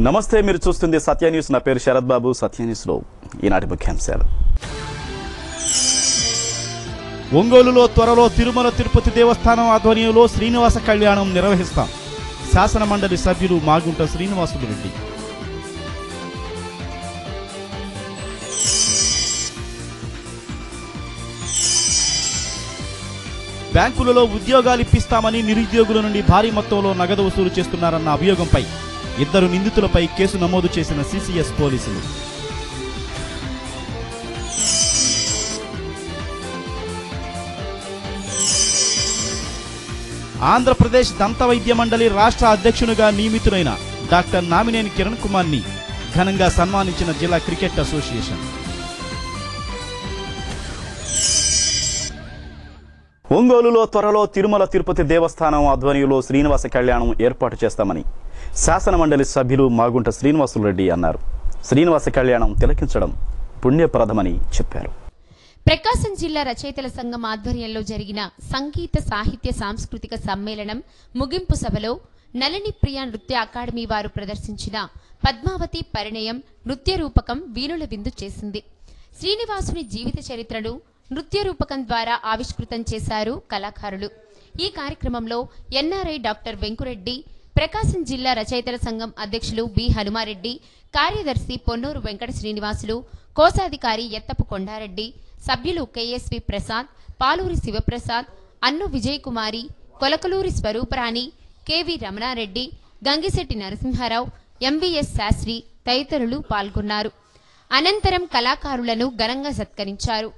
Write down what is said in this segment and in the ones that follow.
నమస్తే, మీరు చూస్తుంది సత్య న్యూస్. నా పేరు శరత్ బాబు. సత్య న్యూస్లో ఈనాటి ముఖ్యాంశాలు. ఒంగోలులో త్వరలో తిరుమల తిరుపతి దేవస్థానం ఆధ్వర్యంలో శ్రీనివాస కళ్యాణం నిర్వహిస్తాం. శాసన మండలి సభ్యులు మాగుంట శ్రీనివాసులు రెడ్డి. బ్యాంకులలో ఉద్యోగాలు ఇప్పిస్తామని నిరుద్యోగుల నుండి భారీ మొత్తంలో నగదు వసూలు చేస్తున్నారన్న అభియోగంపై 2 నిందితులపై కేసు నమోదు చేసిన సిసిఎస్ పోలీసులు. ఆంధ్రప్రదేశ్ దంత వైద్య మండలి రాష్ట్ర అధ్యక్షునిగా నియమితులైన డాక్టర్ నామినేని కిరణ్ కుమార్ని ఘనంగా సన్మానించిన జిల్లా క్రికెట్ అసోసియేషన్. ఒంగోలులో త్వరలో తిరుమల తిరుపతి దేవస్థానం ఆధ్వర్యంలో శ్రీనివాస కళ్యాణం ఏర్పాటు చేస్తామని శాసన మండలి సభ్యులు మాగుంట శ్రీనివాసులు రెడ్డి అన్నారు. శ్రీనివాస కళ్యాణం తిలకించడం పుణ్యప్రదమని చెప్పారు. ప్రకాశం జిల్లా రచయితల సంఘం ఆధ్వర్యంలో జరిగిన సంగీత సాహిత్య సాంస్కృతిక సమ్మేళనం ముగింపు సభలో నళిని ప్రియ నృత్య అకాడమీ వారు ప్రదర్శించిన పద్మావతి పరిణయం నృత్య రూపకం వీణుల విందు చేసింది. శ్రీనివాసుని జీవిత చరిత్రను నృత్య రూపకం ద్వారా ఆవిష్కృతం చేశారు కళాకారులు. ఈ కార్యక్రమంలో ఎన్ఆర్ఐ డాక్టర్ వెంకురెడ్డి, ప్రకాశం జిల్లా రచయితల సంఘం అధ్యక్షులు బి హనుమారెడ్డి, కార్యదర్శి పొన్నూరు వెంకట శ్రీనివాసులు, కోశాధికారి ఎత్తపు కొండారెడ్డి, సభ్యులు కెఎస్వి ప్రసాద్, పాలూరి శివప్రసాద్, అన్ను విజయకుమారి, కొలకలూరి స్వరూపరాణి, కెవి రమణారెడ్డి, గంగిశెట్టి నరసింహారావు, ఎంవిఎస్ శాస్త్రి తదితరులు పాల్గొన్నారు. అనంతరం కళాకారులను ఘనంగా సత్కరించారు.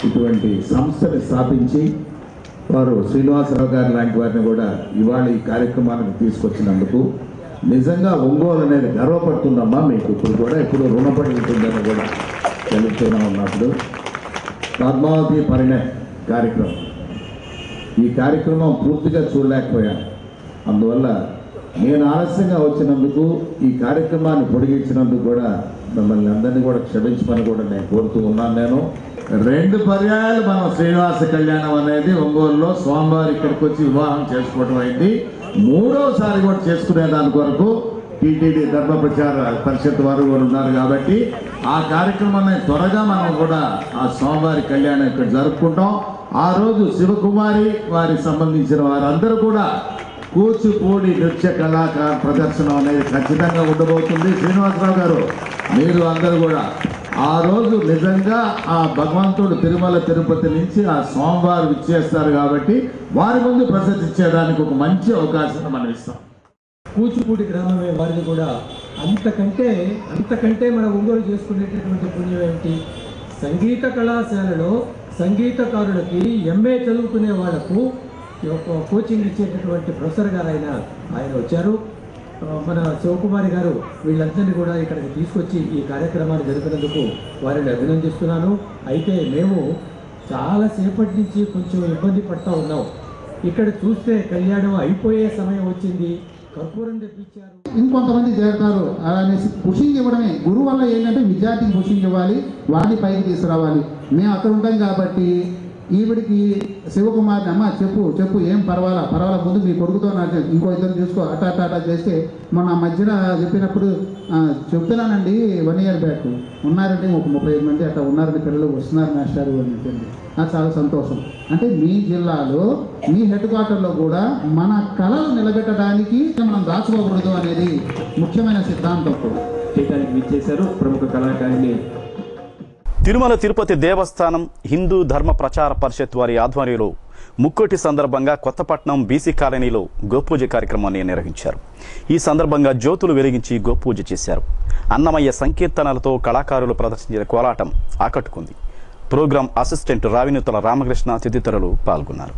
ఇటువంటి సంస్థని స్థాపించి వారు శ్రీనివాసరావు గారు లాంటి వారిని కూడా ఇవాళ ఈ కార్యక్రమానికి తీసుకొచ్చినందుకు నిజంగా ఒంగోలు అనేది గర్వపడుతుందమ్మా. మీకు ఇప్పుడు కూడా ఎప్పుడు రుణపడి ఉంటుందని కూడా తెలుస్తూనే ఉన్నప్పుడు పద్మావతి పరిణయ కార్యక్రమం, ఈ కార్యక్రమం పూర్తిగా చూడలేకపోయాను. అందువల్ల నేను ఆలస్యంగా వచ్చినందుకు, ఈ కార్యక్రమాన్ని పొడిగించినందుకు కూడా మిమ్మల్ని అందరినీ కూడా క్షమించమని కూడా నేను కోరుతూ ఉన్నాను. నేను 2 పర్యాయాలు మనం శ్రీనివాస కళ్యాణం అనేది ఒంగోలులో స్వామివారి ఇక్కడికి వచ్చి వివాహం చేసుకోవడం అయింది. 3వసారి కూడా చేసుకునే దాని కొరకు టీటీడీ ధర్మ ప్రచార పరిషత్ వారు కూడా ఉన్నారు. కాబట్టి ఆ కార్యక్రమాన్ని త్వరగా మనం కూడా ఆ స్వామివారి కళ్యాణం ఇక్కడ జరుపుకుంటాం. ఆ రోజు శివకుమారి వారికి సంబంధించిన వారందరూ కూడా కూచిపూడి నృత్య కళాకార ప్రదర్శన అనేది ఖచ్చితంగా ఉండబోతుంది. శ్రీనివాసరావు గారు, మీరు అందరూ కూడా ఆ రోజు నిజంగా ఆ భగవంతుడు తిరుమల తిరుపతి నుంచి ఆ స్వామివారు ఇచ్చేస్తారు కాబట్టి వారి ముందు ప్రసిద్ధించడానికి ఒక మంచి అవకాశం మనం ఇస్తాం. కూచిపూడి గ్రామమే వారిది కూడా. అంతకంటే మన ఒంగోలు చేసుకునేటటువంటి పుణ్యం ఏమిటి? సంగీత కళాశాలలో సంగీతకారులకి ఎంఏ చదువుకునే వాళ్లకు కోచింగ్ ఇచ్చేటటువంటి ప్రొఫెసర్ గారు ఆయన వచ్చారు. మన శివకుమారి గారు వీళ్ళందరినీ కూడా ఇక్కడికి తీసుకొచ్చి ఈ కార్యక్రమాన్ని జరిపినందుకు వారిని అభినందిస్తున్నాను. అయితే మేము చాలాసేపటి నుంచి కొంచెం ఇబ్బంది పడుతూ ఉన్నాం. ఇక్కడ చూస్తే కళ్యాణం అయిపోయే సమయం వచ్చింది, కర్పూరం తెప్పించారు, ఇంకొంతమంది చేరుతారు అనేసి పుషింగ్ ఇవ్వడమే. గురువు వల్ల ఏంటంటే విద్యార్థికి పుషింగ్ ఇవ్వాలి, వాడిని పైకి తీసుకురావాలి. మేము అక్కడ ఉంటాం కాబట్టి ఈవిడికి శివకుమార్ని అమ్మ చెప్పు ఏం పర్వాలా ముందు మీ కొడుకుతో నాకు ఇంకో ఇద్దరు చూసుకో అటా చేస్తే మొన్న మధ్యన చెప్పినప్పుడు చెప్తున్నానండి 1 year బ్యాక్ ఉన్నారంటే ఒక 35 మంది అట్లా ఉన్నారని పిల్లలు వస్తున్నారు మాస్టారు అని చెప్పింది. నాకు చాలా సంతోషం. అంటే మీ జిల్లాలో మీ హెడ్ క్వార్టర్లో కూడా మన కళలు నిలబెట్టడానికి మనం దాచుకోకూడదు అనేది ముఖ్యమైన సిద్ధాంతం. చేయడానికి విచ్చేశారు ప్రముఖ కళాకారిణి. తిరుమల తిరుపతి దేవస్థానం హిందూ ధర్మ ప్రచార పరిషత్ వారి ఆధ్వర్యంలో ముక్కోటి సందర్భంగా కొత్తపట్నం బీసీ కాలనీలో గోపూజ కార్యక్రమాన్ని నిర్వహించారు. ఈ సందర్భంగా జ్యోతులు వెలిగించి గోపూజ చేశారు. అన్నమయ్య సంకీర్తనలతో కళాకారులు ప్రదర్శించిన కోలాటం ఆకట్టుకుంది. ప్రోగ్రాం అసిస్టెంట్ రావినూతల రామకృష్ణ తదితరులు పాల్గొన్నారు.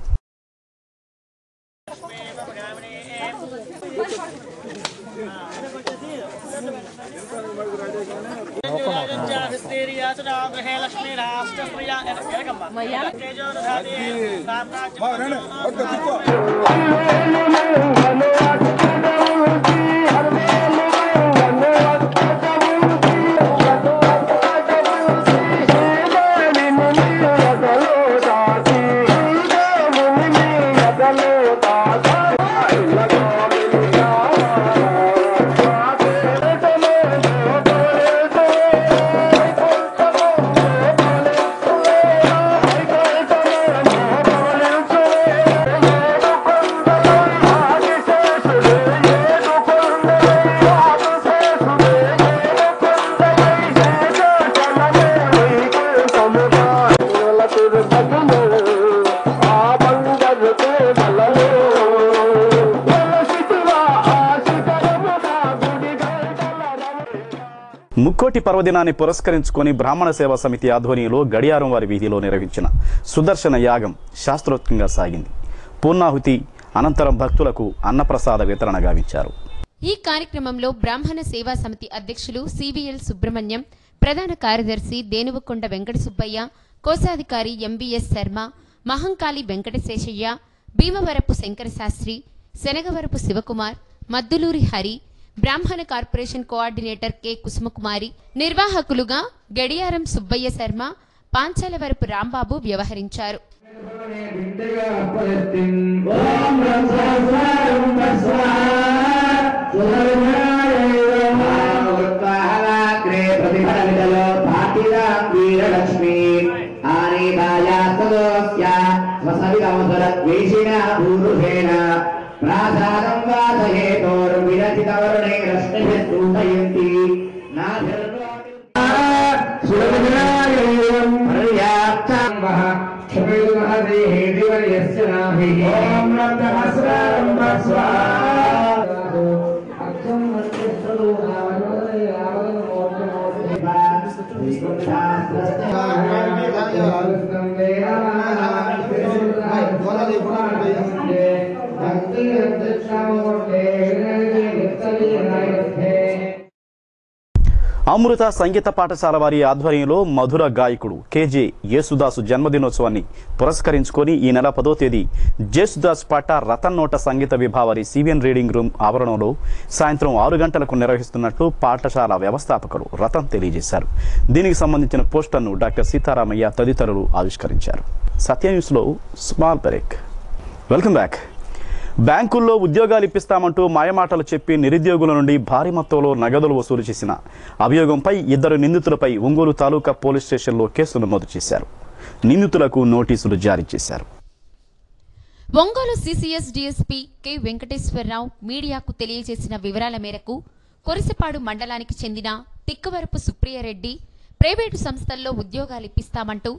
ముక్కోటి పర్వదినాన్ని పురస్కరించుకొని బ్రాహ్మణ సేవా సమితి ఆధ్వర్యంలో గడియారం వారి వీధిలో నిర్వహించిన సుదర్శన యాగం శాస్త్రోక్తంగా సాగింది. పూర్ణాహుతి అనంతరం భక్తులకు అన్నప్రసాద వితరణ గావించారు. ఈ కార్యక్రమంలో బ్రాహ్మణ సేవా సమితి అధ్యక్షులు సివిఎల్ సుబ్రహ్మణ్యం, ప్రధాన కార్యదర్శి దేనువకొండ వెంకట సుబ్బయ్య, కోశాధికారి ఎంబీఎస్ శర్మ, మహంకాళి వెంకటశేషయ్య, భీమవరపు శంకరశాస్త్రి, శనగవరపు శివకుమార్, మద్దులూరి హరి, బ్రాహ్మణ కార్పొరేషన్ కోఆర్డినేటర్ కె కుసుమకుమారి, నిర్వాహకులుగా గడియారం సుబ్బయ్య శర్మ, పాంచాలవరపు రాంబాబు వ్యవహరించారు. అమృత సంగీత పాఠశాల వారి ఆధ్వర్యంలో మధుర గాయకుడు కేజే యేసుదాసు జన్మదినోత్సవాన్ని పురస్కరించుకొని ఈ నెల 10వ తేదీ జేసుదాస్ పాట రతన్ నోట సంగీత విభావరి సివిఎన్ రీడింగ్ రూమ్ ఆవరణంలో సాయంత్రం 6 గంటలకు నిర్వహిస్తున్నట్లు పాఠశాల వ్యవస్థాపకులు రతన్ తెలియజేశారు. దీనికి సంబంధించిన పోస్టర్ను డాక్టర్ సీతారామయ్య తదితరులు ఆవిష్కరించారు. సత్య న్యూస్లో స్మాల్ బ్రేక్. Welcome back. బ్యాంకుల్లో ఉద్యోగాలు ఇప్పిస్తామంటూ మాయమాటలు చెప్పి నిరుద్యోగుల నుండి భారీ మొత్తంలో నగదులు వసూలు చేసిన అభియోగంపై 2 నిందితులపై ఒంగోలు తాలూకా పోలీస్ స్టేషన్లో కేసు నమోదు చేశారు. నిందితులకు నోటీసులు జారీ చేశారు. Ongole CCS DSP K Venkateswara Rao మీడియాకు తెలియజేసిన వివరాల మేరకు కొరిసపాడు మండలానికి చెందిన తిక్కవరపు సుప్రియారెడ్డి, ప్రైవేటు సంస్థల్లో ఉద్యోగాలు ఇప్పిస్తామంటూ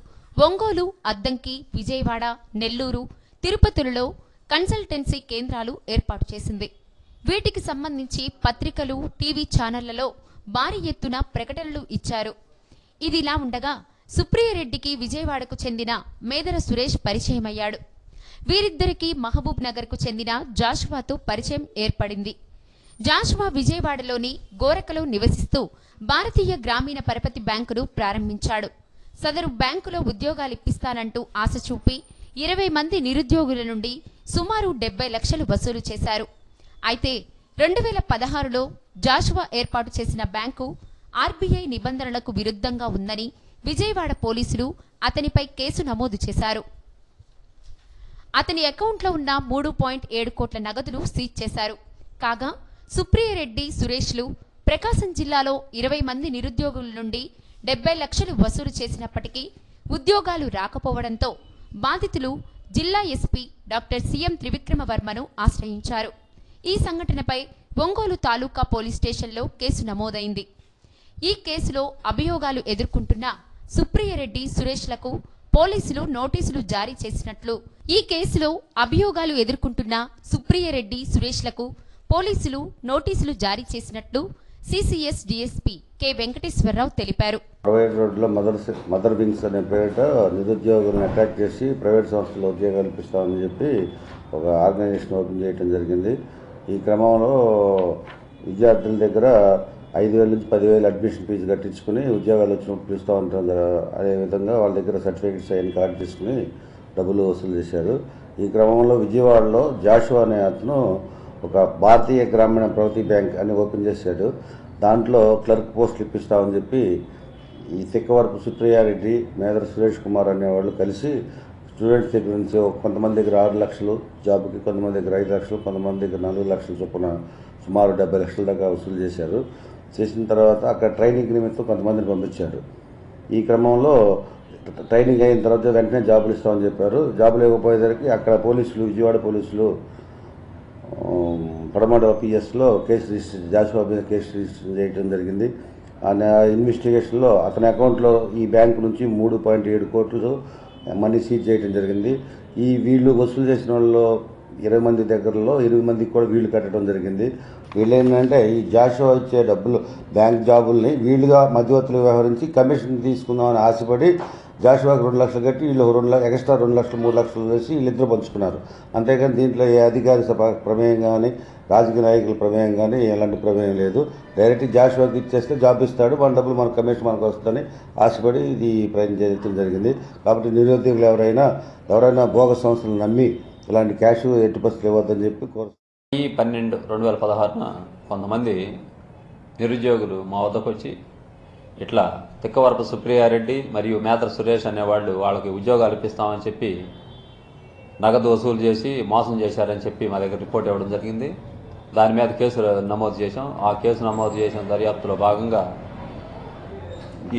ఒంగోలు, అద్దంకి, విజయవాడ, నెల్లూరు, తిరుపతులలో కన్సల్టెన్సీ కేంద్రాలు ఏర్పాటు చేసింది. వీటికి సంబంధించి పత్రికలు, టీవీ ఛానళ్లలో భారీ ఎత్తున ప్రకటనలు ఇచ్చారు. ఇదిలా ఉండగా సుప్రియారెడ్డికి విజయవాడకు చెందిన మేదర సురేష్ పరిచయమయ్యాడు. వీరిద్దరికీ మహబూబ్ నగర్ కు చెందిన జాషువాతో పరిచయం ఏర్పడింది. జాషువా విజయవాడలోని గోరకలో నివసిస్తూ భారతీయ గ్రామీణ పరపతి బ్యాంకును ప్రారంభించాడు. సదరు బ్యాంకులో ఉద్యోగాలు ఇప్పిస్తానంటూ ఆశ చూపి 20 మంది నిరుద్యోగుల నుండి సుమారు 70 లక్షలు వసూలు చేశారు. అయితే 2016లో జాషువా ఏర్పాటు చేసిన బ్యాంకు ఆర్బీఐ నిబంధనలకు విరుద్ధంగా ఉందని విజయవాడ పోలీసులు అతనిపై కేసు నమోదు చేశారు. అతని అకౌంట్లో ఉన్న 3.7 కోట్ల నగదును సీజ్ చేశారు. కాగా సుప్రియారెడ్డి, సురేష్లు ప్రకాశం జిల్లాలో 20 మంది నిరుద్యోగుల నుండి 70 లక్షలు వసూలు చేసినప్పటికీ ఉద్యోగాలు రాకపోవడంతో బాధితులు జిల్లా ఎస్పీ డాక్టర్ సిఎం త్రివిక్రమవర్మను ఆశ్రయించారు. ఈ సంఘటనపై ఒంగోలు తాలూకా పోలీస్ స్టేషన్లో కేసు నమోదైంది. ఈ కేసులో అభియోగాలు ఎదుర్కొంటున్న సుప్రియారెడ్డి, సురేష్లకు పోలీసులు నోటీసులు జారీ చేసినట్లు సిసిఎస్ డిఎస్పీ కె వెంకటేశ్వరరావు తెలిపారు. ప్రైవేట్ రోడ్లో మదర్ వింగ్స్ అనే పేరిట నిరుద్యోగులను అటాక్ చేసి ప్రైవేట్ సంస్థల్లో ఉద్యోగాలు ఇప్పిస్తామని చెప్పి ఒక ఆర్గనైజేషన్ ఓపెన్ చేయడం జరిగింది. ఈ క్రమంలో విద్యార్థుల దగ్గర 5,000 నుంచి 10,000 అడ్మిషన్ ఫీజు కట్టించుకుని ఉద్యోగాలు వచ్చినప్పుడు పిలుస్తూ ఉంటారు. అదేవిధంగా వాళ్ళ దగ్గర సర్టిఫికేట్స్ అవన్నీ కలెక్ట్ చేసుకుని డబ్బులు వసూలు చేశారు. ఈ క్రమంలో విజయవాడలో జాషువా అనే అతను ఒక భారతీయ గ్రామీణ ప్రగతి బ్యాంక్ అని ఓపెన్ చేశాడు. దాంట్లో క్లర్క్ పోస్టులు ఇప్పిస్తామని చెప్పి ఈ తిక్కవరపు సుప్రియారెడ్డి, మేదర సురేష్ కుమార్ అనేవాళ్ళు కలిసి స్టూడెంట్స్ దగ్గర నుంచి కొంతమంది దగ్గర 6 లక్షలు జాబ్కి, కొంతమంది దగ్గర 5 లక్షలు, కొంతమంది దగ్గర 4 లక్షల చొప్పున సుమారు 70 లక్షల దాకా వసూలు చేశారు. చేసిన తర్వాత అక్కడ ట్రైనింగ్ నిమిత్తం కొంతమందిని పంపించారు. ఈ క్రమంలో ట్రైనింగ్ అయిన తర్వాత వెంటనే జాబులు ఇస్తామని చెప్పారు. జాబులు ఇవ్వకపోయేసరికి అక్కడ పోలీసులు, విజయవాడ పోలీసులు పడమడ పిఎస్లో కేసు రిజిస్టర్, జాషువా మీద కేసు రిజిస్టర్ చేయడం జరిగింది. ఆ ఇన్వెస్టిగేషన్లో అతని అకౌంట్లో ఈ బ్యాంకు నుంచి 3.7 కోట్లు మనీ సీజ్ చేయడం జరిగింది. వీళ్ళు వసూలు చేసిన వాళ్ళు 20 మంది దగ్గరలో 8 మందికి కూడా వీళ్ళు కట్టడం జరిగింది. వీళ్ళు ఏంటంటే ఈ జాషువా ఇచ్చే డబ్బులు, బ్యాంక్ జాబుల్ని వీళ్ళుగా మధ్యవర్తులు వ్యవహరించి కమిషన్ తీసుకుందామని ఆశపడి జాషువాకి 2 లక్షలు కట్టి వీళ్ళు ఎక్స్ట్రా 2 లక్షలు 3 లక్షలు వేసి వీళ్ళిద్దరు పంచుకున్నారు. అంతేకాని దీంట్లో ఏ అధికారి ప్రమేయం కానీ, రాజకీయ నాయకుల ప్రమేయం కానీ ఎలాంటి ప్రమేయం లేదు. డైరెక్ట్ జాషువాకి ఇచ్చేస్తే జాబ్ ఇస్తాడు, మన డబ్బులు మన కమిషన్ మనకు వస్తుందని ఆశపడి ఇది ప్రయత్నం చేయడం జరిగింది. కాబట్టి నిరుద్యోగులు ఎవరైనా బోగస్ సంస్థలు నమ్మి ఇలాంటి క్యాష్ ఎట్టి పరిస్థితులు ఇవ్వద్దని చెప్పి కోరు. 12/2016 కొంతమంది నిరుద్యోగులు మా వద్దకు వచ్చి ఇట్లా తిక్కవరపు సుప్రియారెడ్డి మరియు మేదర సురేష్ అనేవాళ్ళు వాళ్ళకి ఉద్యోగాలు ఇప్పిస్తామని చెప్పి నగదు వసూలు చేసి మోసం చేశారని చెప్పి మా దగ్గర రిపోర్ట్ ఇవ్వడం జరిగింది. దాని మీద కేసు నమోదు చేశాం. ఆ కేసు నమోదు చేసిన దర్యాప్తులో భాగంగా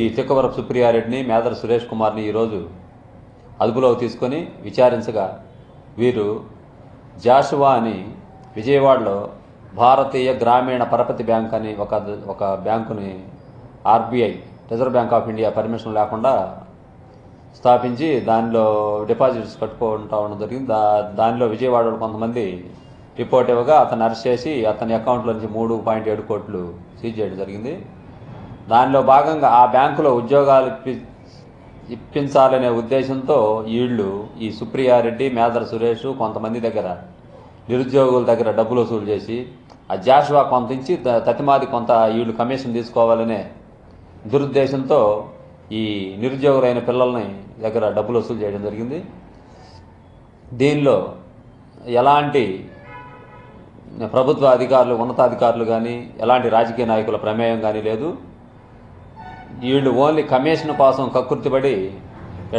ఈ తిక్కవరపు సుప్రియారెడ్డిని, మేదర సురేష్ కుమార్ని ఈరోజు అదుపులోకి తీసుకొని విచారించగా వీరు జాషువా అని విజయవాడలో భారతీయ గ్రామీణ పరపతి బ్యాంక్ అని ఒక బ్యాంకుని RBI, reserve bank of India permission లేకుండా స్థాపించి దానిలో డిపాజిట్స్ కట్టుకుంటూ ఉండడం జరిగింది. దానిలో విజయవాడలో కొంతమంది రిపోర్ట్ ఇవ్వగా అతను అరెస్ట్ చేసి అతని అకౌంట్లో నుంచి 3.7 కోట్లు సీజ్ చేయడం జరిగింది. దానిలో భాగంగా ఆ బ్యాంకులో ఉద్యోగాలు ఇప్పించాలనే ఉద్దేశంతో వీళ్ళు ఈ సుప్రియారెడ్డి, మేదర సురేష్ కొంతమంది దగ్గర నిరుద్యోగుల దగ్గర డబ్బులు వసూలు చేసి ఆ జాషువా కొంత ఇచ్చి తతిమాది కొంత వీళ్ళు కమిషన్ తీసుకోవాలనే దురుద్దేశంతో ఈ నిరుద్యోగులైన పిల్లల్ని దగ్గర డబ్బులు వసూలు చేయడం జరిగింది. దీనిలో ఎలాంటి ప్రభుత్వ అధికారులు, ఉన్నతాధికారులు కానీ ఎలాంటి రాజకీయ నాయకుల ప్రమేయం కానీ లేదు. వీళ్ళు ఓన్లీ కమిషన్ కోసం కక్కుర్తిపడి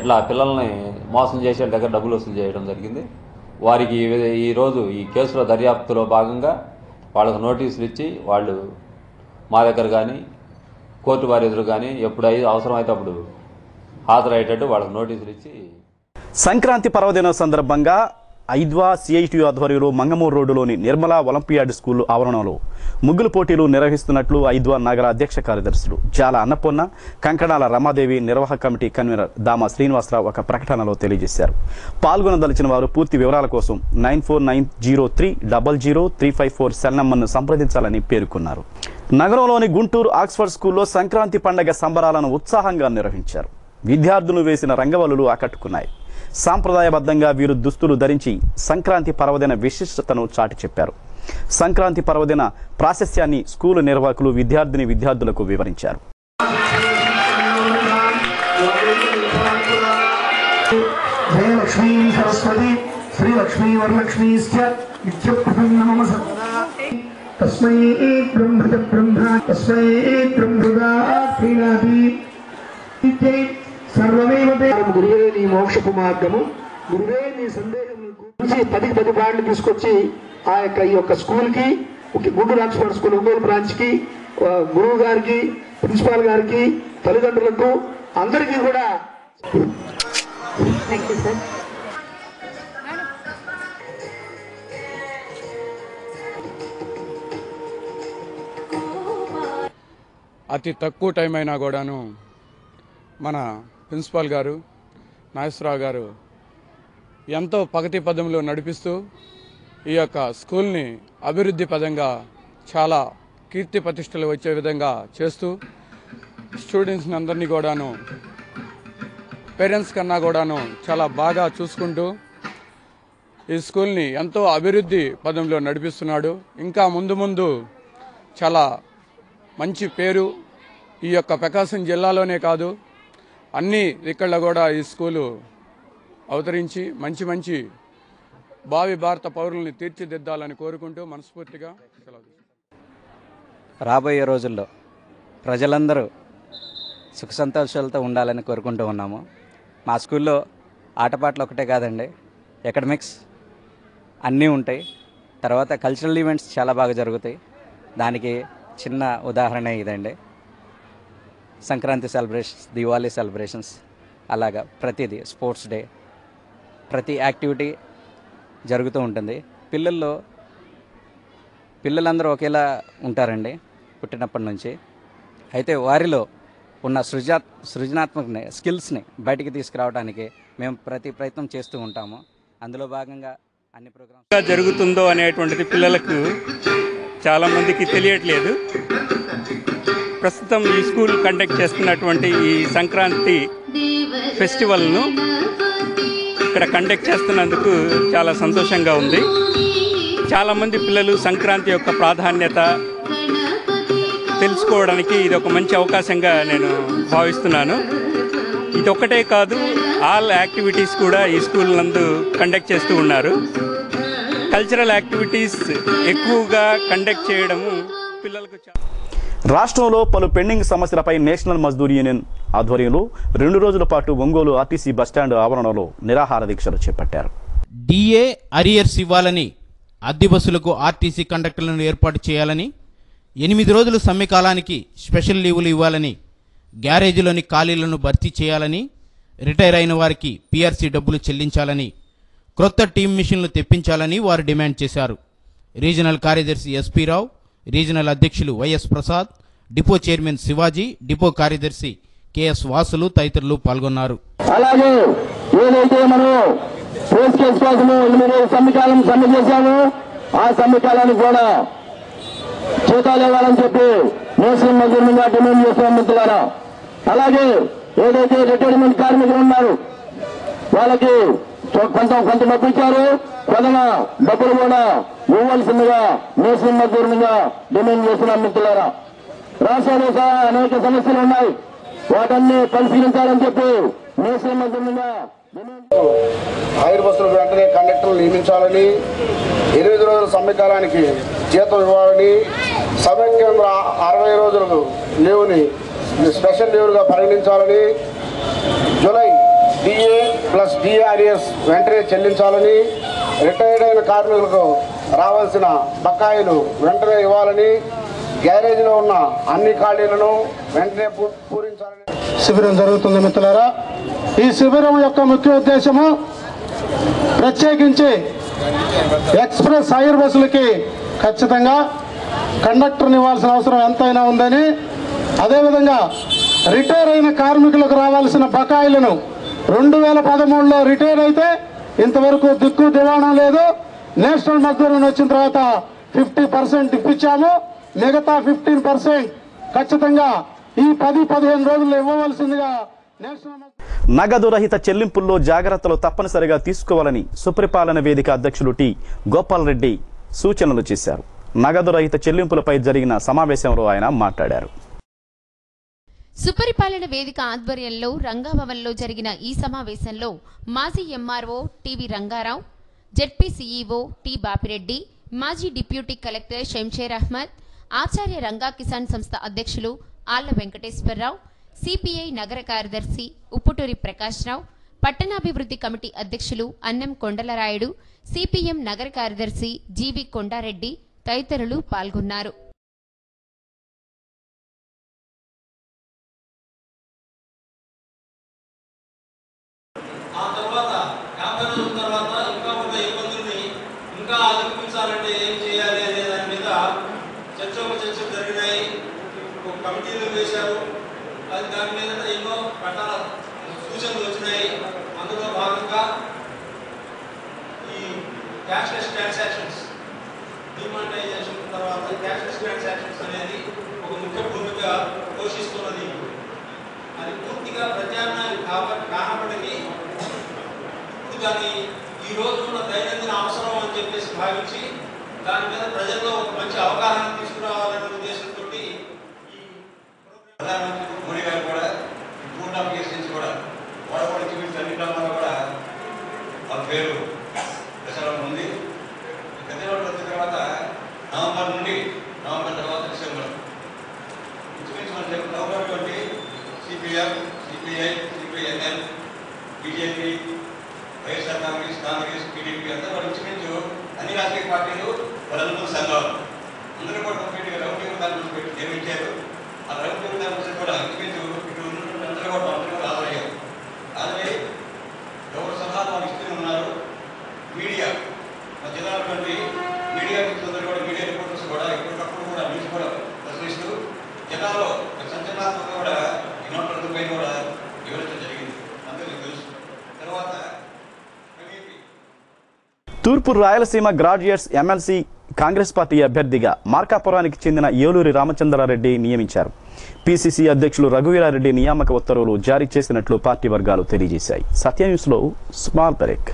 ఇట్లా పిల్లల్ని మోసం చేసే దగ్గర డబ్బులు వసూలు చేయడం జరిగింది. వారికి ఈరోజు ఈ కేసులో దర్యాప్తులో భాగంగా వాళ్ళకు నోటీసులు ఇచ్చి వాళ్ళు మా దగ్గర కానీ కోర్టు వారి ఎదురు కానీ ఎప్పుడు అవసరమైతే అప్పుడు హాజరయ్యేటట్టు వాళ్ళకు నోటీసులు ఇచ్చి. సంక్రాంతి పర్వదినం సందర్భంగా ఐద్వా సిఐటి ఆధ్వర్యంలో మంగమూరు రోడ్డులోని నిర్మలా ఒలింపియాడ్ స్కూల్ ఆవరణలో ముగ్గులు పోటీలు నిర్వహిస్తున్నట్లు ఐద్వా నగర అధ్యక్ష కార్యదర్శులు జాల అన్నపూర్ణ, కంకణాల రమాదేవి, నిర్వాహక కమిటీ కన్వీనర్ దామా శ్రీనివాసరావు ఒక ప్రకటనలో తెలియజేశారు. పాల్గొనదలిచిన వారు పూర్తి వివరాల కోసం 9490300354 సెల్ నంబర్ను సంప్రదించాలని పేర్కొన్నారు. నగరంలోని గుంటూరు ఆక్స్ఫర్డ్ స్కూల్లో సంక్రాంతి పండుగ సంబరాలను ఉత్సాహంగా నిర్వహించారు. విద్యార్థులు వేసిన రంగవల్లులు ఆకట్టుకున్నాయి. సాంప్రదాయబద్ధంగా వీరు దుస్తులు ధరించి సంక్రాంతి పర్వదిన విశిష్టతను చాటి చెప్పారు. సంక్రాంతి పర్వదిన ప్రాశస్యాన్ని స్కూలు నిర్వాహకులు విద్యార్థులకు వివరించారు. సర్వమేవతే గురువే నీ మోక్షపు మార్గము, గురువే నీ సందేహం 10 పాయింట్లు తీసుకొచ్చి ఈ యొక్క స్కూల్కి, గుంటూరు ఆక్స్ఫర్డ్ స్కూల్ ఒంగోలు బ్రాంచ్కి, గురువు గారికి, ప్రిన్సిపాల్ గారికి, తల్లిదండ్రులకు అందరికీ కూడా అతి తక్కువ టైం అయినా కూడాను మన ప్రిన్సిపాల్ గారు నాగేశ్వరరావు గారు ఎంతో పగతి పదంలో నడిపిస్తూ ఈ యొక్క స్కూల్ని అభివృద్ధి పదంగా చాలా కీర్తి ప్రతిష్టలు వచ్చే విధంగా చేస్తూ స్టూడెంట్స్ని అందరినీ కూడాను పేరెంట్స్ కన్నా కూడాను చాలా బాగా చూసుకుంటూ ఈ స్కూల్ని ఎంతో అభివృద్ధి పదంలో నడిపిస్తున్నాడు. ఇంకా ముందు చాలా మంచి పేరు ఈ యొక్క ప్రకాశం జిల్లాలోనే కాదు అన్ని దిక్కల్లో కూడా ఈ స్కూలు అవతరించి మంచి భావి భారత పౌరుల్ని తీర్చిదిద్దాలని కోరుకుంటూ మనస్ఫూర్తిగా సెలవు. రాబోయే రోజుల్లో ప్రజలందరూ సుఖ సంతోషాలతో ఉండాలని కోరుకుంటూ ఉన్నాము. మా స్కూల్లో ఆటపాటలు ఒకటే కాదండి, ఎకడమిక్స్ అన్నీ ఉంటాయి. తర్వాత కల్చరల్ ఈవెంట్స్ చాలా బాగా జరుగుతాయి. దానికి చిన్న ఉదాహరణ ఇదండి, సంక్రాంతి సెలబ్రేషన్స్, దివాళీ సెలబ్రేషన్స్, అలాగా ప్రతిదీ స్పోర్ట్స్ డే, ప్రతి యాక్టివిటీ జరుగుతూ ఉంటుంది. పిల్లలందరూ ఒకేలా ఉంటారండి పుట్టినప్పటి నుంచి. అయితే వారిలో ఉన్న సృజనాత్మక స్కిల్స్ని బయటికి తీసుకురావడానికి మేము ప్రతి ప్రయత్నం చేస్తూ ఉంటాము. అందులో భాగంగా అన్ని ప్రోగ్రామ్స్ జరుగుతుందో అనేటువంటిది పిల్లలకు చాలామందికి తెలియట్లేదు. ప్రస్తుతం ఈ స్కూల్ కండక్ట్ చేస్తున్నటువంటి ఈ సంక్రాంతి ఫెస్టివల్ను ఇక్కడ కండక్ట్ చేస్తున్నందుకు చాలా సంతోషంగా ఉంది. చాలామంది పిల్లలు సంక్రాంతి యొక్క ప్రాధాన్యత తెలుసుకోవడానికి ఇది ఒక మంచి అవకాశంగా నేను భావిస్తున్నాను. ఇది ఒక్కటే కాదు, ఆల్ యాక్టివిటీస్ కూడా ఈ స్కూల్ నందు కండక్ట్ చేస్తూ ఉన్నారు. కల్చరల్ యాక్టివిటీస్ ఎక్కువగా కండక్ట్ చేయడము పిల్లలకు రాష్ట్రంలో పలు పెండింగ్ సమస్యలపై నేషనల్ మజ్దూర్ యూనియన్ ఆధ్వర్యంలో 2 రోజుల పాటు ఒంగోలు ఆర్టీసీ బస్టాండ్ ఆవరణలో నిరాహార దీక్షలు చేపట్టారు. డిఏ అరియర్స్ ఇవ్వాలని, అద్దె బస్సులకు ఆర్టీసీ కండక్టర్లను ఏర్పాటు చేయాలని, 8 రోజుల సమ్మె కాలానికి స్పెషల్ లీవులు ఇవ్వాలని, గ్యారేజీలోని ఖాళీలను భర్తీ చేయాలని, రిటైర్ అయిన వారికి పీఆర్సీ డబ్బులు చెల్లించాలని, క్రొత్త టీం మిషన్లు తెప్పించాలని వారు డిమాండ్ చేశారు. రీజనల్ కార్యదర్శి ఎస్పీ రావు, రీజనల్ అధ్యక్షులు YS Prasad, depot chairman Shivaji, depot కార్యదర్శి కెఎస్ వాసులు తదితరులు పాల్గొన్నారు. అలాగే ఏదైతే మనం పోస్ట్ కేసు కోసం 8 సమ్మెకాలం సమ్మె చేశామో ఆ సమ్మెకాలానికి కూడా జీతాలు ఇవ్వాలని చెప్పి నేషనల్ మజ్దూర్ యూనియన్ డిమాండ్ చేస్తున్నాం మిత్రులారా. అలాగే ఏదైతే రిటైర్మెంట్ కార్మికులు ఉన్నారు వాళ్ళకి కొంత డబ్బు ఇచ్చారు, కొంత డబ్బులు కూడా ఇవ్వాల్సిందిగా నేషనల్ మజ్దూర్ యూనియన్ డిమాండ్ చేస్తున్నాం మిత్రులారా. రాష్ట్రంలో సహా అనేక సమస్యలు ఉన్నాయి, వాటన్ని పరిశీలించాలని చెప్పి నేషనల్ మజ్దూర్ యూనియన్ హైర్ బస్సులు వెంటనే కండక్టర్లు నియమించాలని, 8 రోజుల సమ్మెకాలానికి జీతం ఇవ్వాలని, సమ్మె కేంద్ర 60 రోజులకు లీవ్ని స్పెషల్ లీవ్గా పరిగణించాలని, జూలై డిఏ ప్లస్ డిఆర్ఎస్ వెంటనే చెల్లించాలని, రిటైర్డ్ అయిన కార్మికులకు రావాల్సిన బకాయిలు వెంటనే ఇవ్వాలని, గ్యారేజీలో ఉన్న అన్ని ఖాళీలను వెంటనే పూరించాలని శిబిరం జరుగుతుంది మిత్రులారా. ఈ శిబిరం యొక్క ముఖ్య ఉద్దేశము ప్రత్యేకించి ఎక్స్ప్రెస్ హైర్ బస్సులకి ఖచ్చితంగా కండక్టర్ని ఇవ్వాల్సిన అవసరం ఎంతైనా ఉందని, అదేవిధంగా రిటైర్ అయిన కార్మికులకు రావాల్సిన బకాయిలను 2013లో రిటైర్ అయితే ఇంతవరకు దిక్కు దివాణం లేదు. నేషనల్ మజ్దూర్ వచ్చిన తర్వాత 50% ఇప్పించాము. మిగతా 15% ఖచ్చితంగా ఈ 10-15 రోజుల్లో ఇవ్వవలసిందిగా నగదు రహిత చెల్లింపుల్లో జాగ్రత్తలు తప్పనిసరిగా తీసుకోవాలని సుపరిపాలన వేదిక అధ్యక్షులు టి గోపాల్ రెడ్డి సూచనలు చేశారు. నగదు రహిత చెల్లింపులపై జరిగిన సమావేశంలో ఆయన మాట్లాడారు. సుపరిపాలన వేదిక ఆధ్వర్యంలో రంగాభవన్లో జరిగిన ఈ సమావేశంలో మాజీ MRO TV Rangarao, ZP CEO T Bapireddy, మాజీ డిప్యూటీ కలెక్టర్ షంషేర్ అహ్మద్, ఆచార్య రంగా కిసాన్ సంస్థ అధ్యక్షులు ఆళ్ల వెంకటేశ్వరరావు, సిపిఐ నగర కార్యదర్శి ఉప్పుటూరి ప్రకాశ్రావు, పట్టణాభివృద్ధి కమిటీ అధ్యక్షులు అన్నం కొండలరాయుడు, సిపిఎం నగర కార్యదర్శి జీవి కొండారెడ్డి తదితరులు పాల్గొన్నారు. కమిటీలు వేశారు. అది దాని మీద ఎన్నో రకాల సూచనలు వచ్చినాయి. అందులో భాగంగా ఈ క్యాష్లెస్ ట్రాన్సాక్షన్స్, డిమానిటైజేషన్ తర్వాత క్యాష్లెస్ ట్రాన్సాక్షన్స్ అనేది ఒక ముఖ్య భూమిక పోషిస్తున్నది. అది పూర్తిగా ప్రత్యామ్నాయం కానప్పటికీ ఇప్పుడు దాన్ని ఈ రోజు ఉన్న దైనందిన అవసరం అని చెప్పేసి భావించి దాని మీద ప్రజల్లో ఒక మంచి అవగాహన తీసుకురావాలనే ఉద్దేశంతో ప్రధానమంత్రి మోడీ గారు కూడా పూర్ణ పిఎస్సీ కూడా వాడపడి చూపించిన అన్ని గ్రామాల్లో కూడా వాళ్ళ పేరు ప్రచారం ఉంది. గతంలో వచ్చిన తర్వాత నవంబర్ తర్వాత డిసెంబర్ ఇంచుమించు మన నవంబర్ నుండి CPM, CPI, CPIML, BJP, YSR Congress, TDP అంతా వాళ్ళు ఇంచుమించు అన్ని రాజకీయ పార్టీలు వాళ్ళందరూ సంఘాలు అందరూ కూడా కంప్లీట్గా రౌండ్ టేబుల్ కాన్ఫరెన్స్ పెట్టి నిర్మించారు. ఆ రౌండ్ టేబుల్ కాన్ఫరెన్స్ కూడా ఇంచుమించు ఇటు అందరూ కూడా హాజరయ్యారు. అలాగే ఎవరు సలహాలు వాళ్ళు ఇస్తూనే ఉన్నారు. మీడియా మా జిల్లాలో మీడియా మిత్రులందరూ కూడా, మీడియా రిపోర్టర్స్ కూడా ఎప్పటికప్పుడు కూడా న్యూస్ కూడా ప్రశ్నిస్తూ జిల్లాలో సంచలనాత్మకంగా కూడా ఈ నోట్ల రద్దుపై కూడా వివరించడం జరిగింది. అందరికీ తెలుసు. తర్వాత తూర్పు Rayalaseema graduates MLC Congress party అభ్యర్థిగా మార్కాపురానికి చెందిన ఏలూరి రామచంద్రారెడ్డి నియమించారు. పిసిసి అధ్యక్షులు రఘువీరారెడ్డి నియామక ఉత్తర్వులు జారీ చేసినట్లు పార్టీ వర్గాలు తెలియజేశాయి. సత్య న్యూస్లో small break.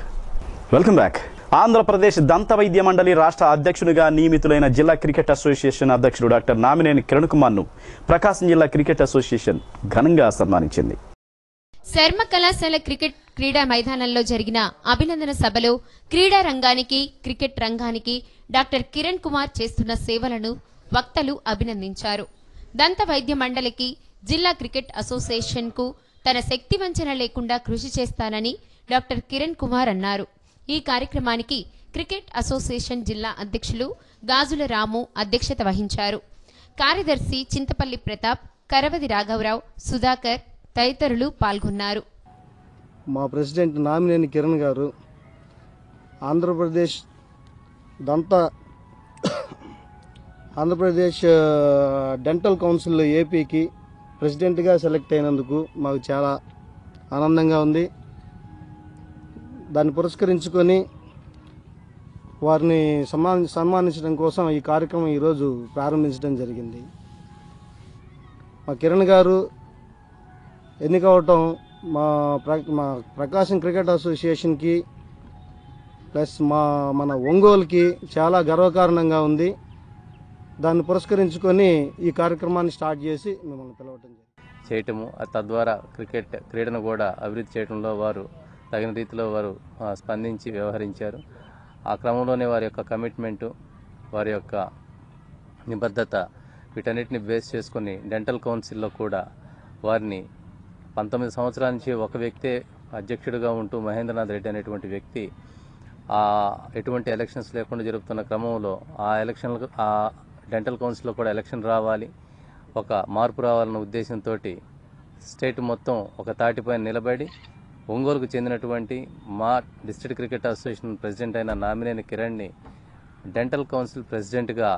Welcome back. Andhra Pradesh దంత వైద్య మండలి రాష్ట్ర అధ్యక్షునిగా నియమితులైన జిల్లా క్రికెట్ అసోసియేషన్ అధ్యక్షుడు డాక్టర్ నామినేని కిరణ్ కుమార్ను ప్రకాశం జిల్లా క్రికెట్ అసోసియేషన్ ఘనంగా సన్మానించింది. శర్మ కళాశాల క్రికెట్ క్రీడా మైదానంలో జరిగిన అభినందన సభలో క్రీడా రంగానికి, క్రికెట్ రంగానికి డాక్టర్ కిరణ్ కుమార్ చేస్తున్న సేవలను వక్తలు అభినందించారు. దంత వైద్య మండలికి, జిల్లా క్రికెట్ అసోసియేషన్ కు తన శక్తి వంచన లేకుండా కృషి చేస్తానని డాక్టర్ కిరణ్ కుమార్ అన్నారు. ఈ కార్యక్రమానికి క్రికెట్ అసోసియేషన్ జిల్లా అధ్యక్షులు గాజుల రాము అధ్యక్షత వహించారు. కార్యదర్శి చింతపల్లి ప్రతాప్, కరవది రాఘవరావు, సుధాకర్ తదితరులు పాల్గొన్నారు. మా ప్రెసిడెంట్ నామినేని కిరణ్ గారు ఆంధ్రప్రదేశ్ డెంటల్ కౌన్సిల్ ఏపీకి ప్రెసిడెంట్గా సెలెక్ట్ అయినందుకు మాకు చాలా ఆనందంగా ఉంది. దాన్ని పురస్కరించుకొని వారిని సన్మానించడం కోసం ఈ కార్యక్రమం ఈరోజు ప్రారంభించడం జరిగింది. మా కిరణ్ గారు ఎన్నికవటం మా ప్రకాశం క్రికెట్ అసోసియేషన్కి ప్లస్ మన ఒంగోలుకి చాలా గర్వకారణంగా ఉంది. దాన్ని పురస్కరించుకొని ఈ కార్యక్రమాన్ని స్టార్ట్ చేసి మిమ్మల్ని పిలవటం చేయటము, తద్వారా క్రీడను కూడా అభివృద్ధి చేయడంలో వారు తగిన రీతిలో వారు స్పందించి వ్యవహరించారు. ఆ క్రమంలోనే వారి యొక్క కమిట్మెంటు, వారి యొక్క నిబద్ధత వీటన్నిటిని బేస్ చేసుకొని డెంటల్ కౌన్సిల్లో కూడా వారిని 19 సంవత్సరాల నుంచి ఒక వ్యక్తే అధ్యక్షుడిగా ఉంటూ మహేంద్రనాథ్ రెడ్డి అనేటువంటి వ్యక్తి ఎటువంటి ఎలక్షన్స్ లేకుండా జరుపుతున్న క్రమంలో ఆ డెంటల్ కౌన్సిల్లో కూడా ఎలక్షన్ రావాలి, ఒక మార్పు రావాలన్న ఉద్దేశంతో స్టేట్ మొత్తం ఒక తాటిపైన నిలబడి ఒంగోలుకు చెందినటువంటి మా డిస్ట్రిక్ట్ క్రికెట్ అసోసియేషన్ ప్రెసిడెంట్ అయిన నామినేని కిరణ్ని డెంటల్ కౌన్సిల్ ప్రెసిడెంట్గా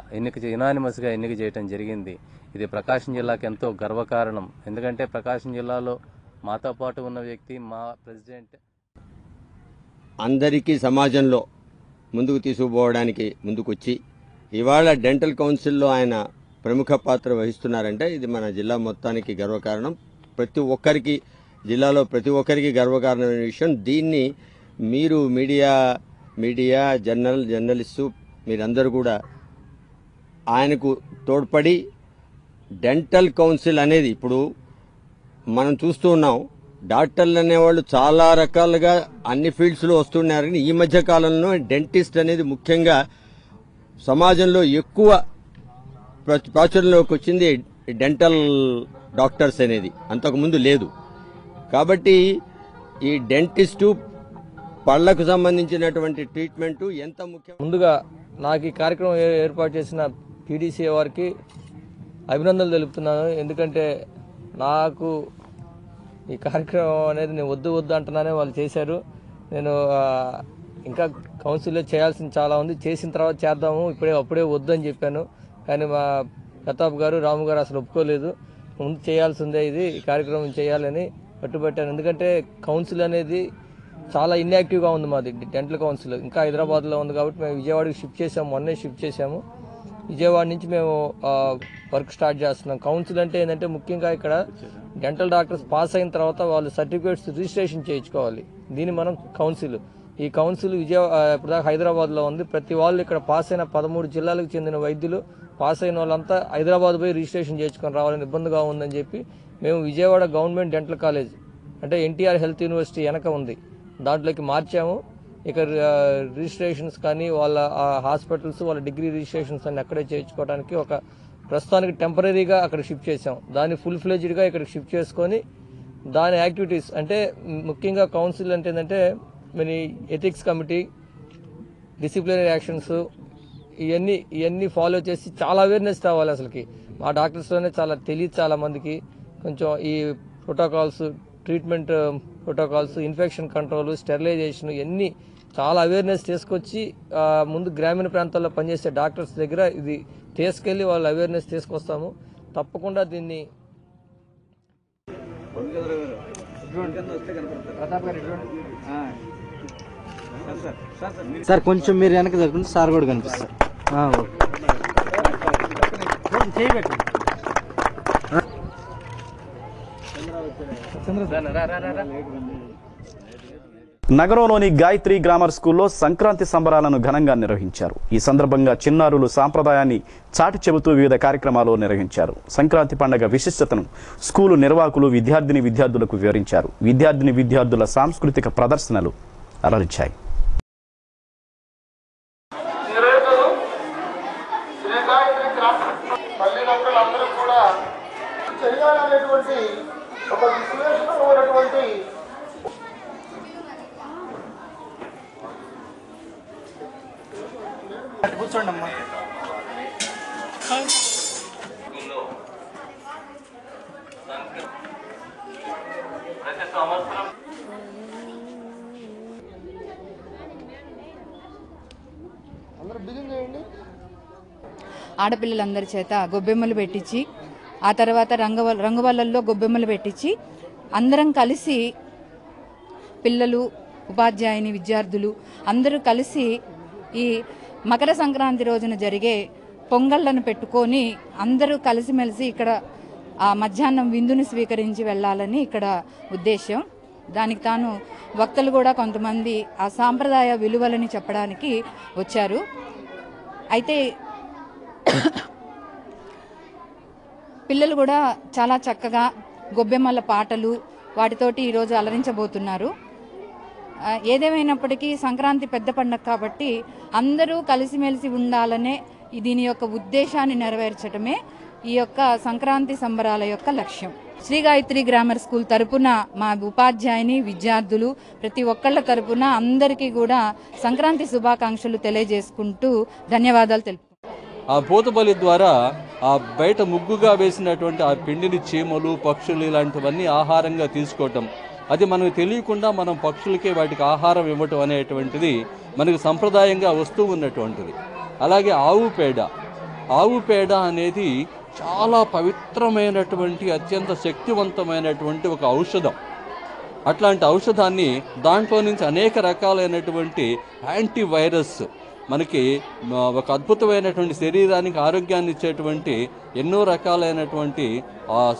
యునానిమస్గా ఎన్నిక చేయడం జరిగింది. ఇది ప్రకాశం జిల్లాకు ఎంతో గర్వకారణం. ఎందుకంటే ప్రకాశం జిల్లాలో మాతో పాటు ఉన్న వ్యక్తి మా ప్రెసిడెంట్. అందరికీ సమాజంలో ముందుకు తీసుకుపోవడానికి ముందుకొచ్చి ఇవాళ డెంటల్ కౌన్సిల్లో ఆయన ప్రముఖ పాత్ర వహిస్తున్నారంటే ఇది మన జిల్లా మొత్తానికి గర్వకారణం. ప్రతి ఒక్కరికి జిల్లాలో ప్రతి ఒక్కరికి గర్వకారణమైన విషయం. దీన్ని మీరు మీడియా జర్నలిస్టు మీరందరూ కూడా ఆయనకు తోడ్పడి డెంటల్ కౌన్సిల్ అనేది ఇప్పుడు మనం చూస్తూ ఉన్నాం. డాక్టర్లు అనేవాళ్ళు చాలా రకాలుగా అన్ని ఫీల్డ్స్లో వస్తున్నారు. ఈ మధ్య కాలంలో డెంటిస్ట్ అనేది ముఖ్యంగా సమాజంలో ఎక్కువ ప్రాచుర్యంలోకి వచ్చింది డెంటల్ డాక్టర్స్ అనేది, అంతకుముందు లేదు. కాబట్టి ఈ డెంటిస్టు పళ్లకు సంబంధించినటువంటి ట్రీట్మెంటు ఎంత ముఖ్యం. ముందుగా నాకు ఈ కార్యక్రమం ఏర్పాటు చేసిన పీడీసీ వారికి అభినందనలు తెలుపుతున్నాను. ఎందుకంటే నాకు ఈ కార్యక్రమం అనేది నేను వద్దు అంటున్నానే వాళ్ళు చేశారు. నేను ఇంకా కౌన్సిల్లో చేయాల్సింది చాలా ఉంది, చేసిన తర్వాత చేద్దాము, అప్పుడే వద్దు అని చెప్పాను. కానీ మా ప్రతాప్ గారు రాము గారు అసలు ఒప్పుకోలేదు. ముందు చేయాల్సిందే, ఈ కార్యక్రమం చేయాలని పట్టుబట్టాను. ఎందుకంటే కౌన్సిల్ అనేది చాలా ఇన్యాక్టివ్గా ఉంది మాది డెంటల్ కౌన్సిల్. ఇంకా హైదరాబాద్లో ఉంది కాబట్టి మేము విజయవాడకి షిఫ్ట్ చేసాము, మొన్నే షిఫ్ట్ చేసాము. విజయవాడ నుంచి మేము వర్క్ స్టార్ట్ చేస్తున్నాం. కౌన్సిల్ అంటే ఏంటంటే ముఖ్యంగా ఇక్కడ డెంటల్ డాక్టర్స్ పాస్ అయిన తర్వాత వాళ్ళు సర్టిఫికేట్స్ రిజిస్ట్రేషన్ చేయించుకోవాలి. దీన్ని మనం కౌన్సిల్. ఈ కౌన్సిల్ ఇప్పుడు దాకా హైదరాబాద్లో ఉంది. ప్రతి వాళ్ళు ఇక్కడ పాస్ అయిన 13 జిల్లాలకు చెందిన వైద్యులు పాస్ అయిన వాళ్ళంతా హైదరాబాద్ పోయి రిజిస్ట్రేషన్ చేయించుకొని రావాలని ఇబ్బందిగా ఉందని చెప్పి మేము విజయవాడ గవర్నమెంట్ డెంటల్ కాలేజ్ అంటే ఎన్టీఆర్ హెల్త్ యూనివర్సిటీ వెనక ఉంది, దాంట్లోకి మార్చాము. ఇక్కడ రిజిస్ట్రేషన్స్ కానీ వాళ్ళ హాస్పిటల్స్ వాళ్ళ డిగ్రీ రిజిస్ట్రేషన్స్ అన్ని అక్కడే చేయించుకోవడానికి ఒక ప్రస్తుతానికి టెంపరీగా అక్కడ షిఫ్ట్ చేసాం. దాన్ని ఫుల్ ఫ్లెడ్జ్డ్గా ఇక్కడ షిఫ్ట్ చేసుకొని దాని యాక్టివిటీస్ అంటే ముఖ్యంగా కౌన్సిల్ అంటే ఏంటంటే మన ఎథిక్స్ కమిటీ, డిసిప్లినరీ యాక్షన్స్ ఇవన్నీ ఫాలో చేసి చాలా అవేర్నెస్ రావాలి. అసలుకి మా డాక్టర్స్లోనే చాలా తెలియదు చాలా మందికి. కొంచెం ఈ protocols, treatment protocols, infection control, sterilisation ఇవన్నీ చాలా అవేర్నెస్ తీసుకొచ్చి ముందు గ్రామీణ ప్రాంతాల్లో పనిచేసే డాక్టర్స్ దగ్గర ఇది తీసుకెళ్లి వాళ్ళు అవేర్నెస్ తీసుకొస్తాము. తప్పకుండా దీన్ని సార్ కొంచెం మీరు వెనక జరుగుతుంది, సార్ కూడా కనిపిస్తారు. నగరంలోని గాయత్రి గ్రామర్ స్కూల్లో సంక్రాంతి సంబరాలను ఘనంగా నిర్వహించారు. ఈ సందర్భంగా చిన్నారులు సాంప్రదాయాన్ని చాటి చెబుతూ వివిధ కార్యక్రమాలు నిర్వహించారు. సంక్రాంతి పండుగ విశిష్టతను స్కూలు నిర్వాహకులు విద్యార్థులకు వివరించారు. విద్యార్థుల సాంస్కృతిక ప్రదర్శనలు అలరించాయి. ఒక విశ్లేషణలో ఉన్నటువంటి కూర్చోండి అమ్మా. ఆడపిల్లలందరి చేత గొబ్బెమ్మలు పెట్టించి ఆ తర్వాత రంగువల్లల్లో గొబ్బెమ్మలు పెట్టించి అందరం కలిసి పిల్లలు, ఉపాధ్యాయుని, విద్యార్థులు అందరూ కలిసి ఈ మకర సంక్రాంతి రోజున జరిగే పొంగళ్లను పెట్టుకొని అందరూ కలిసిమెలిసి ఇక్కడ ఆ మధ్యాహ్నం విందుని స్వీకరించి వెళ్ళాలని ఇక్కడ ఉద్దేశం. దానికి తాను వక్తలు కూడా కొంతమంది ఆ సాంప్రదాయ విలువలని చెప్పడానికి వచ్చారు. అయితే పిల్లలు కూడా చాలా చక్కగా గొబ్బెమ్మల పాటలు వాటితోటి ఈరోజు అలరించబోతున్నారు. ఏదేమైనప్పటికీ సంక్రాంతి పెద్ద పండుగ కాబట్టి అందరూ కలిసిమెలిసి ఉండాలనే దీని యొక్క ఉద్దేశాన్ని నెరవేర్చడమే ఈ యొక్క సంక్రాంతి సంబరాల యొక్క లక్ష్యం. శ్రీ గాయత్రి గ్రామర్ స్కూల్ తరపున మా ఉపాధ్యాయుని, విద్యార్థులు ప్రతి ఒక్కళ్ళ తరపున అందరికీ కూడా సంక్రాంతి శుభాకాంక్షలు తెలియజేసుకుంటూ ధన్యవాదాలు తెలుపు. ఆ భూతబలి ద్వారా ఆ బయట ముగ్గుగా వేసినటువంటి ఆ పిండిని చీమలు, పక్షులు ఇలాంటివన్నీ ఆహారంగా తీసుకోవటం, అది మనకు తెలియకుండా మనం పక్షులకే వాటికి ఆహారం ఇవ్వటం అనేటువంటిది మనకు సంప్రదాయంగా వస్తూ ఉన్నటువంటిది. అలాగే ఆవు పేడ అనేది చాలా పవిత్రమైనటువంటి అత్యంత శక్తివంతమైనటువంటి ఒక ఔషధం. అట్లాంటి ఔషధాన్ని దాంట్లో నుంచి అనేక రకాలైనటువంటి యాంటీవైరస్ మనకి ఒక అద్భుతమైనటువంటి శరీరానికి ఆరోగ్యాన్ని ఇచ్చేటువంటి ఎన్నో రకాలైనటువంటి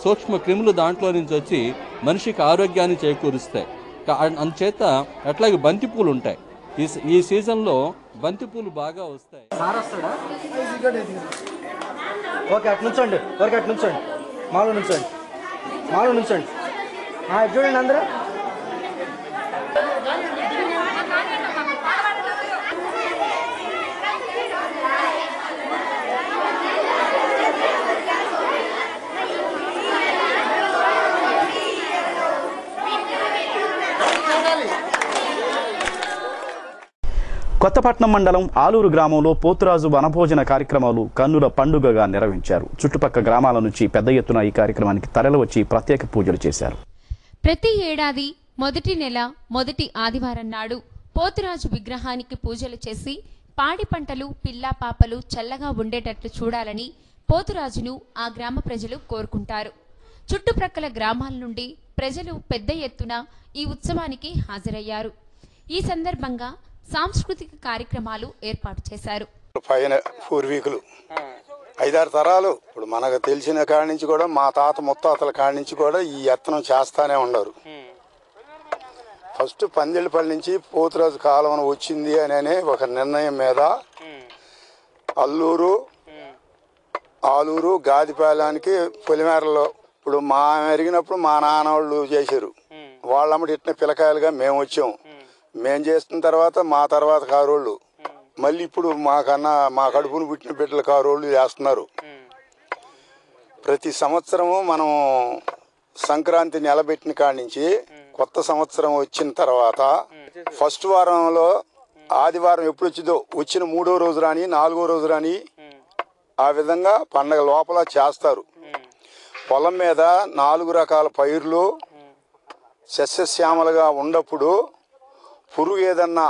సూక్ష్మ క్రిములు దాంట్లో నుంచి వచ్చి మనిషికి ఆరోగ్యాన్ని చేకూరుస్తాయి. అందుచేత అట్లాగే బంతిపూలు ఉంటాయి. ఈ సీజన్లో బంతిపూలు బాగా వస్తాయి. ఓకే, అటు నుంచండి, ఓకే అటు నుంచండి, మాలో నుంచండి, చూడండి అందరూ. కొత్తపట్నం మండలం ఆలూరు గ్రామంలో పోతురాజు వనభోజన కార్యక్రమాలు కన్నుల పండుగగా నిర్వహించారు. చుట్టుపక్కల గ్రామాల నుంచి పెద్ద ఎత్తున ఈ కార్యక్రమానికి తరలివచ్చి ప్రత్యేక పూజలు చేశారు. ప్రతి ఏడాది మొదటి నెల మొదటి ఆదివారం నాడు పోతురాజు విగ్రహానికి పూజలు చేసి పాడి పంటలు పిల్లా పాపలు చల్లగా ఉండేటట్లు చూడాలని పోతురాజును ఆ గ్రామ ప్రజలు కోరుకుంటారు. చుట్టుప్రక్కల గ్రామాల నుండి ప్రజలు పెద్ద ఎత్తున ఈ ఉత్సవానికి హాజరయ్యారు. ఈ సందర్భంగా సాంస్కృతిక కార్యక్రమాలు ఏర్పాటు చేశారు. పైన పూర్వీకులు 5-6 తరాలు ఇప్పుడు మనకు తెలిసిన కాడి నుంచి కూడా మా తాత ముత్తాతల కాడి నుంచి కూడా ఈ యత్నం చేస్తానే ఉన్నారు. ఫస్ట్ పందిళ్ళపల్లి నుంచి పోతురాజు కాలం వచ్చింది అనే ఒక నిర్ణయం మీద ఆలూరు గాదిపాలానికి పొలిమేరలో ఇప్పుడు మా మెరిగినప్పుడు మా నాన్న వాళ్ళు చేశారు. వాళ్ళమ్మటి ఇట్టిన పిల్లకాయలుగా మేము వచ్చాం. మేము చేస్తున్న తర్వాత మా తర్వాత కారోళ్ళు మళ్ళీ ఇప్పుడు మాకన్నా మా కడుపును పుట్టిన బిడ్డల కారోళ్ళు చేస్తున్నారు. ప్రతి సంవత్సరము మనం సంక్రాంతి నిలబెట్టిన కాడి నుంచి కొత్త సంవత్సరం వచ్చిన తర్వాత ఫస్ట్ వారంలో ఆదివారం ఎప్పుడు వచ్చిందో వచ్చిన 3వ రోజు రాని 4వ రోజు రాని ఆ విధంగా పండగ లోపల చేస్తారు. పొలం మీద 4 రకాల పైర్లు సస్యశ్యామలుగా ఉన్నప్పుడు పురుగు ఏదన్నా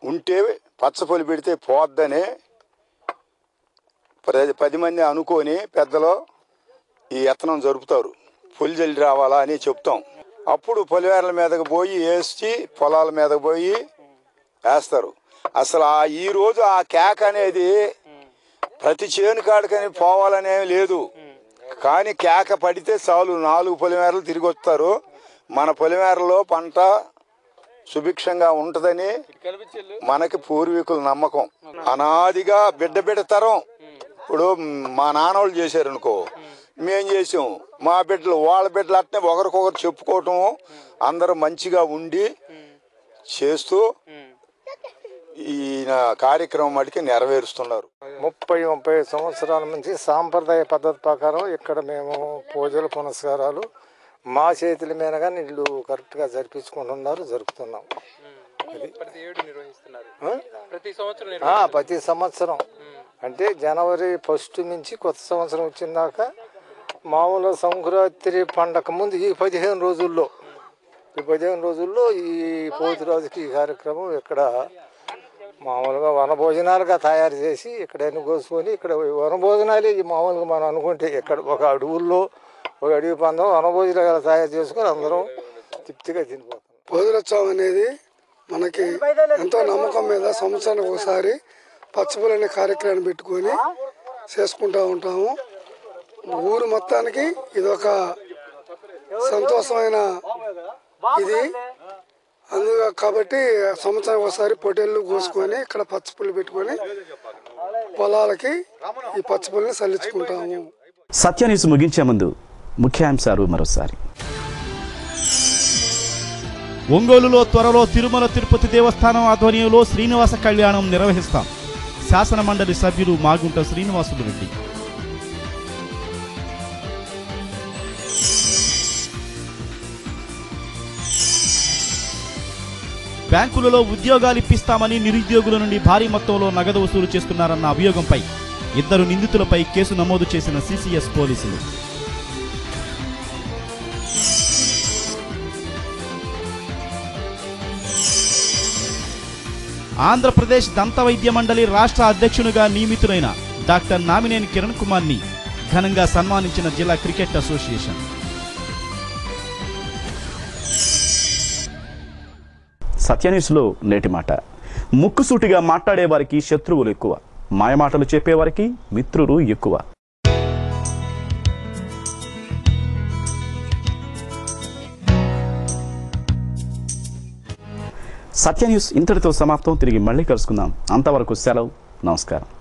ఉంటే పచ్చపొలి పెడితే పోద్దని 10 మంది అనుకొని పెద్దలు ఈ యత్నం జరుపుతారు. పొలి జల్లి రావాలా అని చెప్తాం. అప్పుడు పొలివేర్ల మీదకి పోయి వేసి పొలాల మీదకి పోయి వేస్తారు. అసలు ఈ రోజు ఆ కేక అనేది ప్రతి చేను కాడికని పోవాలనే లేదు. కానీ కేక పడితే చాలు 4 పొలిమేరలు తిరిగి వస్తారు. మన పొలిమేరలో పంట సుభిక్షంగా ఉంటుందని మనకి పూర్వీకుల నమ్మకం. అనాదిగా బిడ్డ తరం ఇప్పుడు మా నాన్నోళ్ళు చేశారు అనుకో, మేం చేసాం. మా బిడ్డలు వాళ్ళ బిడ్డలు అట్నే ఒకరికొకరు చెప్పుకోవటం అందరూ మంచిగా ఉండి చేస్తూ ఈ కార్యక్రమం మటుకి నెరవేరుస్తున్నారు. 30 సంవత్సరాల నుంచి సాంప్రదాయ పద్ధతి ప్రకారం ఇక్కడ మేము పూజలు పునస్కారాలు మా చేతుల మీదగా నీళ్ళు కరెక్ట్గా జరుపుతున్నాం. ప్రతి సంవత్సరం అంటే జనవరి 1 నుంచి కొత్త సంవత్సరం వచ్చిందాక మామూలు సంక్రాంతి పండగ ముందు ఈ 15 రోజుల్లో ఈ పోతురాజుకి ఈ కార్యక్రమం ఇక్కడ మామూలుగా వనభోజనాలుగా తయారు చేసి ఇక్కడ కోసుకొని ఇక్కడ వనభోజనాలే మామూలుగా మనం అనుకుంటే ఇక్కడ ఒక అడవి పందం వనభోజనాలు తయారు చేసుకొని అందరం తృప్తిగా తినిపోతాం. పోతురోత్సవం అనేది మనకి ఎంతో నమ్మకం మీద సంవత్సరానికి ఒకసారి పచ్చపులు అనే కార్యక్రమాన్ని పెట్టుకొని చేసుకుంటూ ఉంటాము. ఊరు మొత్తానికి ఇదొక సంతోషమైన ఇది అందుగా కాబట్టి సంవత్సరానికి ఒకసారి పొట్టేళ్ళు కోసుకొని ఇక్కడ పచ్చపుల్లు పెట్టుకొని పొలాలకి ఈ పచ్చపుల్ని చల్లించుకుంటాము. సత్యన్యూస్ ముగించే ముందు ముఖ్యాంశాలు మరోసారి. ఒంగోలులో త్వరలో తిరుమల తిరుపతి దేవస్థానం ఆధ్వర్యంలో శ్రీనివాస కళ్యాణం నిర్వహిస్తాం. శాసన మండలి సభ్యులు మాగుంట శ్రీనివాసులు రెడ్డి. బ్యాంకులలో ఉద్యోగాలు ఇప్పిస్తామని నిరుద్యోగుల నుండి భారీ మొత్తంలో నగదు వసూలు చేస్తున్నారన్న అభియోగంపై 2 నిందితులపై కేసు నమోదు చేసిన సిసిఎస్ పోలీసులు. ఆంధ్రప్రదేశ్ దంత వైద్య మండలి రాష్ట్ర అధ్యక్షునిగా నియమితులైన డాక్టర్ నామినేని కిరణ్ కుమార్ని ఘనంగా సన్మానించిన జిల్లా క్రికెట్ అసోసియేషన్. సత్యన్యూస్లో నేటి మాట. ముక్కుసూటిగా మాట్లాడే వారికి శత్రువులు ఎక్కువ, మాయమాటలు చెప్పేవారికి మిత్రులు ఎక్కువ. సత్యన్యూస్ ఇంతటితో సమాప్తం. తిరిగి మళ్ళీ కలుసుకుందాం. అంతవరకు సెలవు. నమస్కారం.